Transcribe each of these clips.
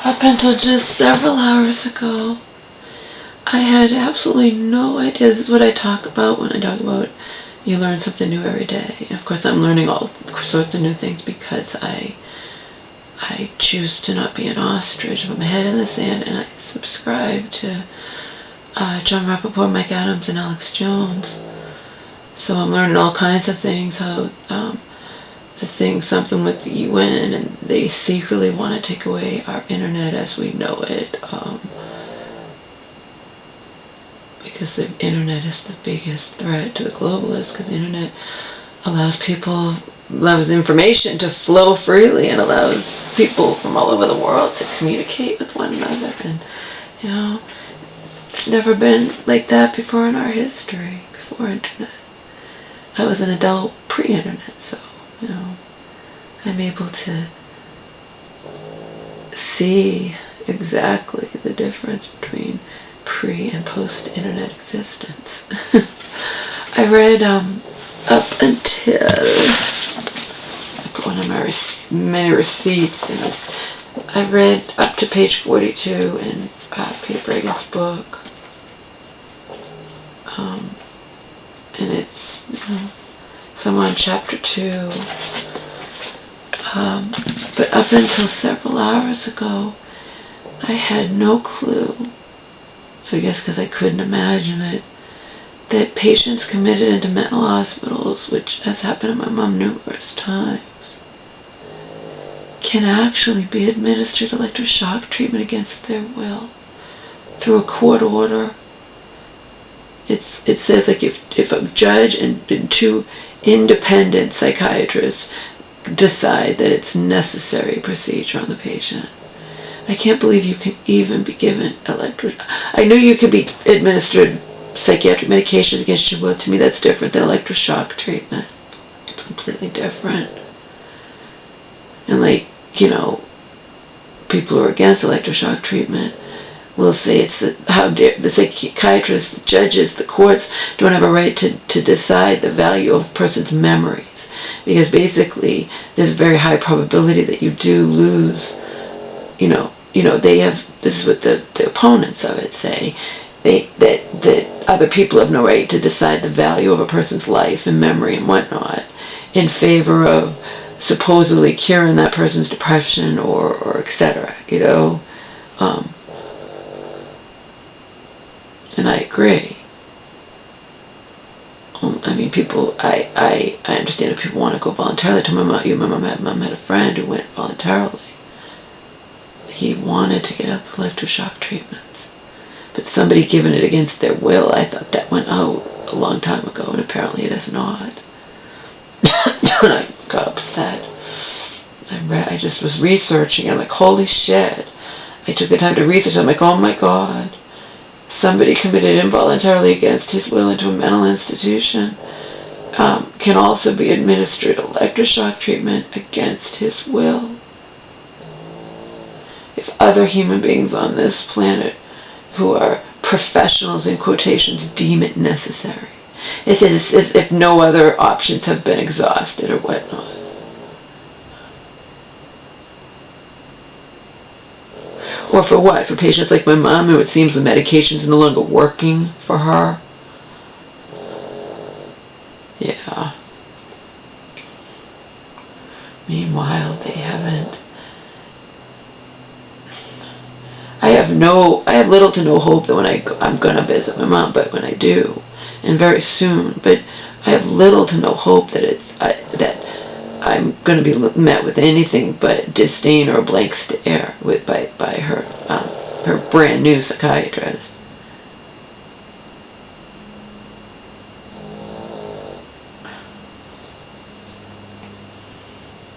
Up until just several hours ago, I had absolutely no idea. This is what I talk about when I talk about you learn something new every day. Of course, I'm learning all sorts of new things because I choose to not be an ostrich with my head in the sand, and I subscribe to John Rappaport, Mike Adams, and Alex Jones. So I'm learning all kinds of things, how something with the UN, and they secretly want to take away our internet as we know it, because the internet is the biggest threat to the globalists, because the internet allows information to flow freely and allows people from all over the world to communicate with one another. And, it's never been like that before in our history, before internet. I was an adult pre-internet, so, I'm able to see exactly the difference between pre- and post-internet existence. I read up until, I put one of my many receipts, and I read up to page 42 in Peter Bregan's book, and it's, so I'm on chapter 2. But up until several hours ago, I had no clue, I guess because I couldn't imagine it, that patients committed into mental hospitals, which has happened to my mom numerous times, can actually be administered electroshock treatment against their will through a court order. It says, like, if a judge and two independent psychiatrists decide that it's necessary procedure on the patient. I can't believe you can even be given I know you can be administered psychiatric medication against your will. To me, that's different than electroshock treatment. It's completely different. And people who are against electroshock treatment will say it's how dare the psychiatrists, the judges, the courts don't have a right to decide the value of a person's memories. Because basically, there's a very high probability that you do lose, they have, this is what the opponents of it say, that other people have no right to decide the value of a person's life and memory and whatnot in favor of supposedly curing that person's depression or etc., and I agree. I understand if people want to go voluntarily. To my mom had a friend who went voluntarily. He wanted to get out of electroshock treatments, but somebody given it against their will. I thought that went out a long time ago, and apparently it has not. And I got upset. I just was researching, and I'm like, holy shit. I took the time to research. I'm like, oh my God. Somebody committed involuntarily against his will into a mental institution can also be administered electroshock treatment against his will. If other human beings on this planet who are professionals, in quotations, deem it necessary. It's as if no other options have been exhausted or whatnot. Or for what? For patients like my mom, who it seems the medication's no longer working for her? Yeah. Meanwhile, they haven't. I have little to no hope that when I'm going to visit my mom, but when I do, and very soon, but I have little to no hope that that I'm going to be met with anything but disdain or a blank stare by her brand new psychiatrist.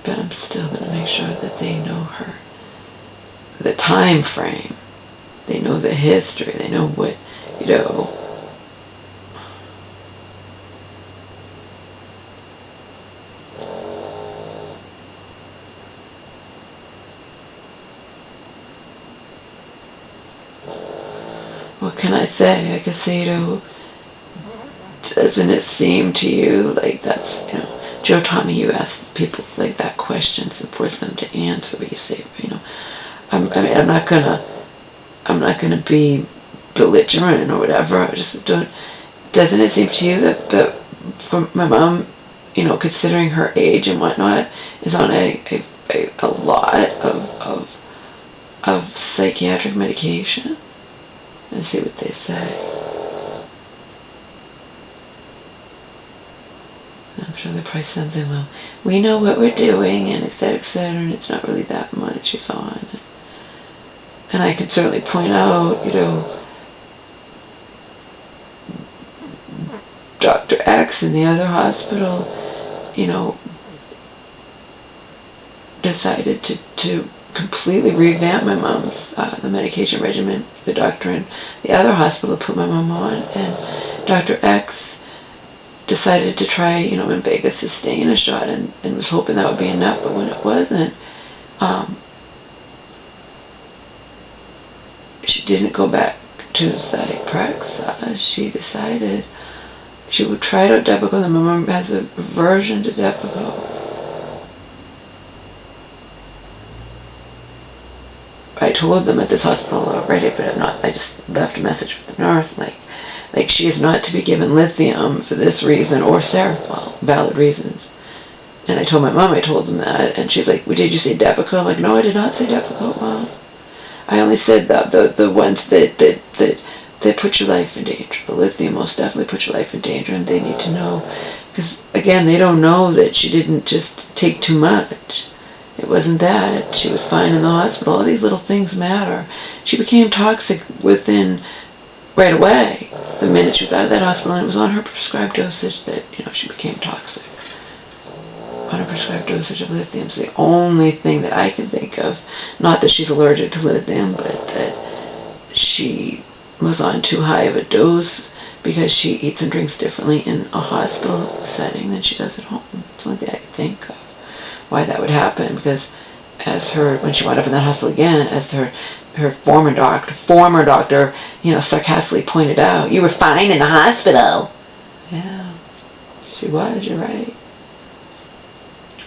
But I'm still going to make sure that they know her, the time frame, they know the history, they know what, what can I say? I could say, doesn't it seem to you like that's, Joe taught me, you ask people like that questions and force them to answer, but you say, I'm not gonna be belligerent or whatever. I just don't. Doesn't it seem to you that for my mom, you know, considering her age and whatnot, is on a lot of psychiatric medication? And see what they say. I'm sure they're probably something, well, we know what we're doing, and et cetera, and it's not really that much she's on. And I can certainly point out, you know, Dr. X in the other hospital, you know, decided to completely revamp my mom's the medication regimen. The doctor in the other hospital put my mom on, and Dr. X decided to try, you know, in Vegas, sustain a shot, and was hoping that would be enough, but when it wasn't, she didn't go back to Zyprexa. She decided she would try out Depakote, and my mom has a aversion to Depakote. I told them at this hospital already, but I just left a message with the nurse, like she is not to be given lithium for this reason or Seroquel, valid reasons. And I told my mom, I told them that, and she's like, well, did you say Depakote? I'm like, no, I did not say Depakote, Mom. I only said the ones that put your life in danger. The lithium most definitely put your life in danger, and they need to know, because again, they don't know that she didn't just take too much. It wasn't that. She was fine in the hospital. All these little things matter. She became toxic within, right away, the minute she was out of that hospital, and it was on her prescribed dosage that, you know, she became toxic. On a prescribed dosage of lithium. It's the only thing that I can think of. Not that she's allergic to lithium, but that she was on too high of a dose because she eats and drinks differently in a hospital setting than she does at home. It's the only thing I can think of why that would happen, because when she wound up in that hospital again, as her former doctor, you know, sarcastically pointed out, you were fine in the hospital. Yeah, she was, you're right.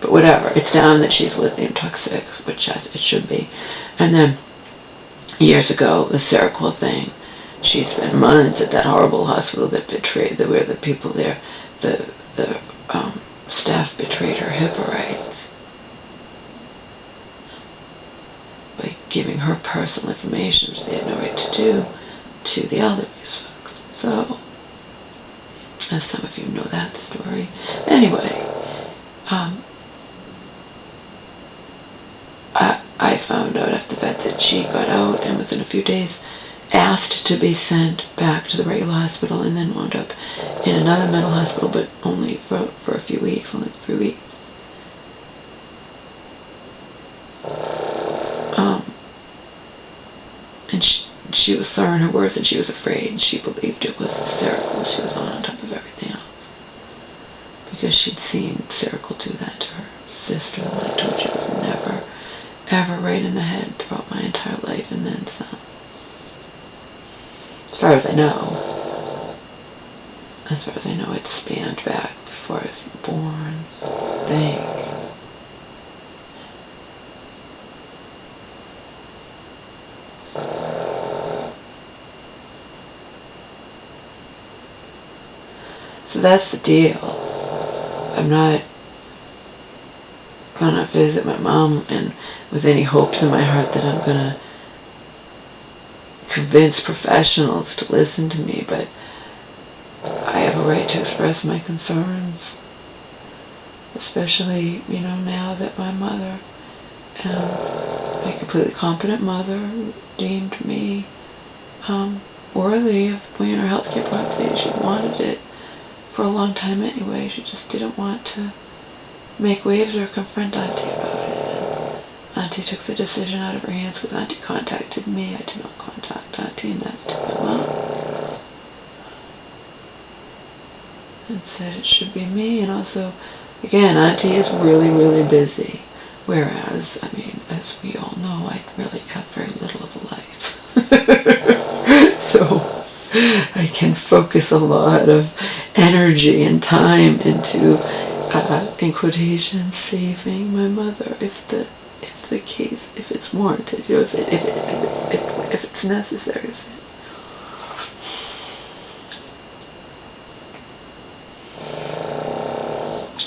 But whatever, it's down that she's lithium toxic, which it should be. And then, years ago, the Seroquel thing, she'd spent months at that horrible hospital that betrayed, where the people there, the staff betrayed her HIPAA rights by giving her personal information, which they had no right to do, to the elderly folks. So, as some of you know that story. Anyway, I found out after that she got out, and within a few days asked to be sent back to the regular hospital, and then wound up in another mental hospital, but only for a few weeks, only 3 weeks. And she was slurring her words, and she was afraid. She believed it was Seroquel she was on top of everything else, because she'd seen Seroquel do that to her sister, and I told you it was never, ever right in the head throughout my entire life, and then some. As far as I know, it spanned back before I was born, I think. So that's the deal. I'm not gonna visit my mom and with any hopes in my heart that I'm gonna convince professionals to listen to me, but I have a right to express my concerns, especially, you know, now that my mother, my completely competent mother, deemed me worthy of being her healthcare proxy. She wanted it for a long time anyway. She just didn't want to make waves or confront Auntie about it. Auntie took the decision out of her hands because Auntie contacted me. I did not contact Auntie, and that to my mom. And said it should be me. And also, again, Auntie is really, really busy. Whereas, I mean, as we all know, I really have very little of a life. So, I can focus a lot of energy and time into, in quotation, saving my mother if the the case if it's warranted, you know, if it's necessary.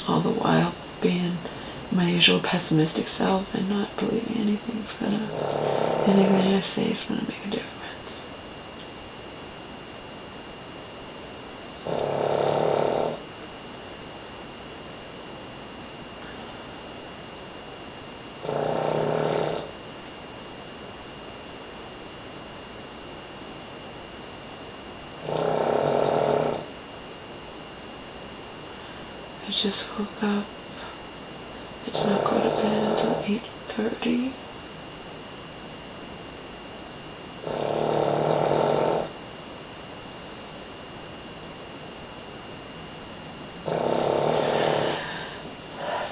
All the while being my usual pessimistic self and not believing anything I say is gonna make a difference. I just woke up. I did not go to bed until 8:30.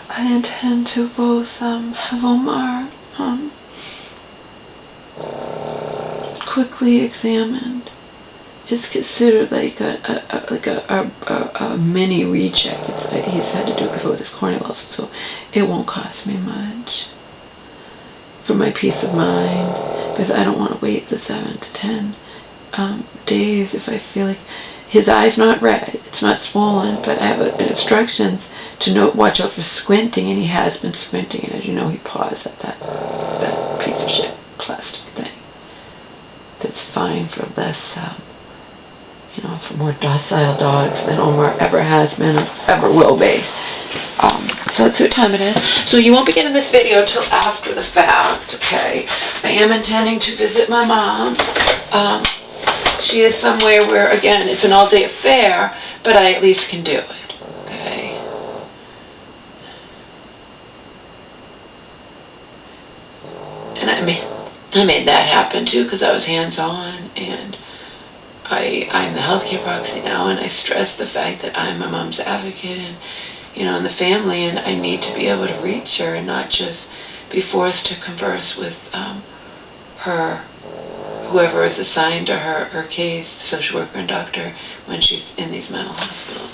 I intend to both have Omar quickly examined. It's considered like a mini recheck. He's had to do it before with his corneal ulcer, so it won't cost me much for my peace of mind, because I don't want to wait the 7 to 10 days if I feel like his eye's not red, it's not swollen, but I have instructions to watch out for squinting, and he has been squinting, and as you know, he paused at that piece of shit plastic thing. That's fine for less. For more docile dogs than Omar ever has been or ever will be. So that's what time it is. So you won't be getting this video till after the fact, okay? I am intending to visit my mom. She is somewhere where, again, it's an all-day affair, but I at least can do it, okay? And I made that happen, too, because I was hands-on, and I'm the healthcare proxy now, and I stress the fact that I'm my mom's advocate and, in the family, and I need to be able to reach her and not just be forced to converse with her, whoever is assigned to her case, social worker and doctor, when she's in these mental hospitals.